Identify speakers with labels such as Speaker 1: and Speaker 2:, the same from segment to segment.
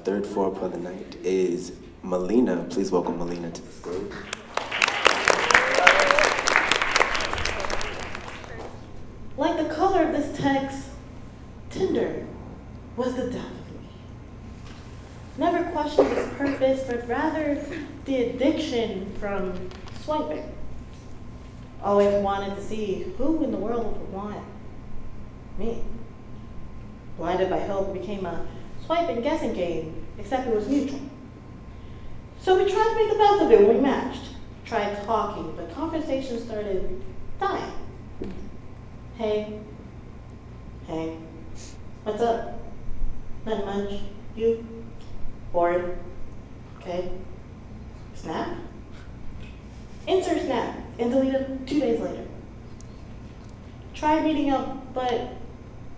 Speaker 1: third foreplay of the night is Meleena. Please welcome Meleena to the stage.
Speaker 2: Like the color of this text, Tinder was the death of me. Never questioned its purpose, but rather the addiction from swiping. Always wanted to see who in the world would want me. Blinded by hope, it became a swipe and guessing game, except it was mutual. So we tried to make the best of it when we matched. Tried talking, but conversation started dying. Hey, what's up? Not much. You? Bored? Okay. Snap? Insert snap and delete it 2 days later. Tried meeting up, but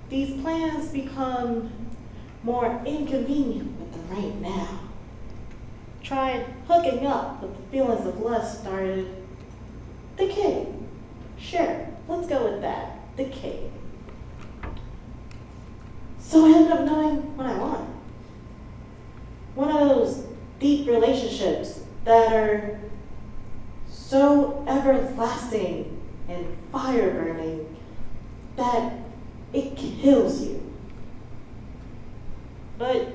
Speaker 2: these plans become more inconvenient with the right now. Tried hooking up, but the feelings of lust started decaying. Sure, let's go with that. Decaying. So I ended up knowing what I want. One of those deep relationships that are so everlasting and fire burning that it kills you. But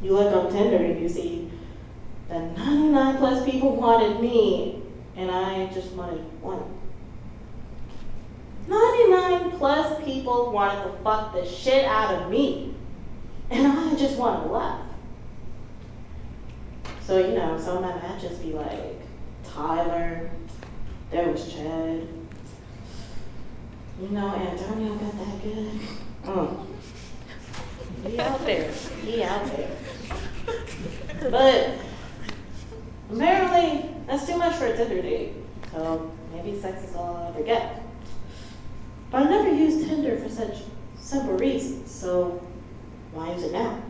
Speaker 2: you look on Tinder and you see that 99 plus people wanted me, and I just wanted one. 99 plus people wanted to fuck the shit out of me, and I just wanted to laugh. So, some of my matches be like Tyler, there was Chad, Antonio got that good. He out there. But apparently, that's too much for a Tinder date. So maybe sex is all I ever get. But I never used Tinder for such simple reasons, so why use it now?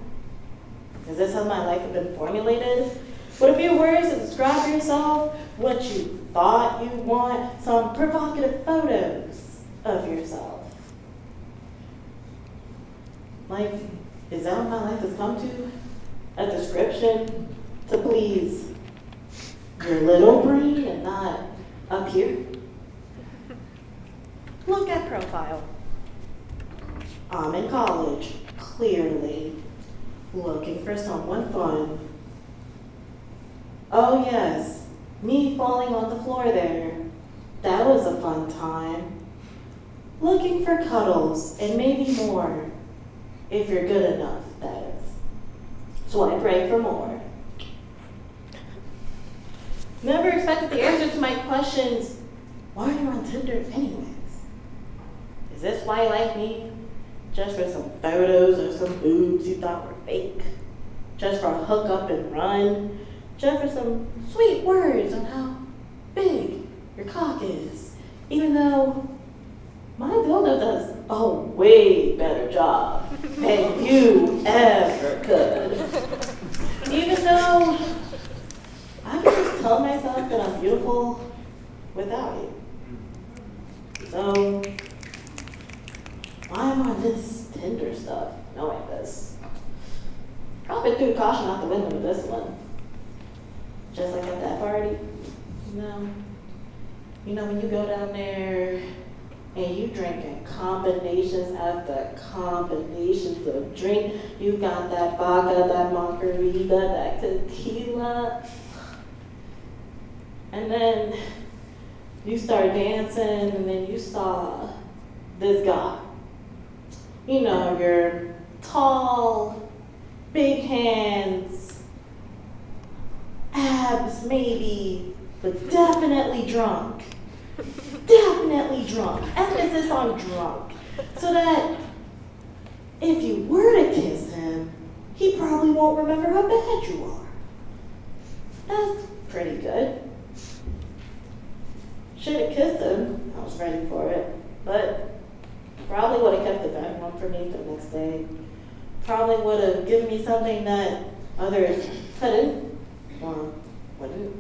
Speaker 2: Is this how my life had been formulated? With a few words to describe yourself, what you thought you want, some provocative photos of yourself. Like, is that what my life has come to? A description to please your little brain and not up here? Look at profile. I'm in college, clearly, looking for someone fun. Oh yes, me falling on the floor there. That was a fun time. Looking for cuddles and maybe more, if you're good enough, that is. Swipe right for more. Never expected the answer to my questions. Why are you on Tinder anyways? Is this why you like me? Just for some photos or some boobs you thought were fake? Just for a hook up and run? Just for some sweet words on how big your cock is? Even though my dildo does a way better job than you ever could. Even though I can just tell myself that I'm beautiful without you. So, why am I on this Tinder stuff knowing this? Probably threw caution out the window with this one. Just like at that party. When you go down there and you drinking combinations after combinations of drink, you got that vodka, that margarita, that tequila. And then you start dancing and then you saw this guy. You're tall, big hands, abs maybe, but definitely drunk. Definitely drunk. Emphasis on drunk. So that if you were to kiss him, he probably won't remember how bad you are. That's pretty good. Should have kissed him. I was ready for it. But probably would have kept the back one for me for the next day. Probably would have given me something that others couldn't or wouldn't.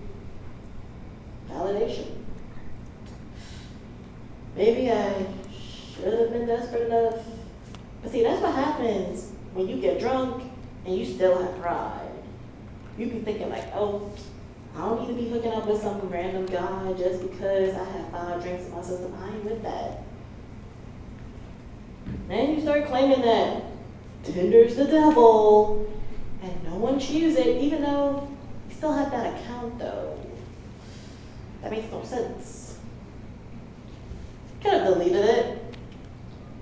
Speaker 2: Validation. Maybe I should have been desperate enough. But see, that's what happens when you get drunk and you still have pride. You be thinking like, oh, I don't need to be hooking up with some random guy just because I have 5 drinks in my system. I ain't with that. Then you start claiming that Tinder's the devil, and no one chooses it, even though you still have that account though. That makes no sense. Could have deleted it.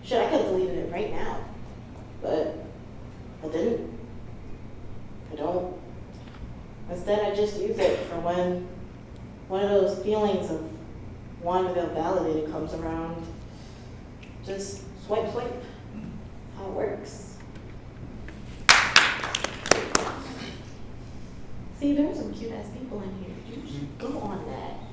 Speaker 2: Shit, I could have deleted it right now. But I didn't. I don't. Instead, I just use it for when one of those feelings of wanting to feel validated comes around. Just swipe, swipe. How it works. See, there's some cute ass people in here. You should go on that.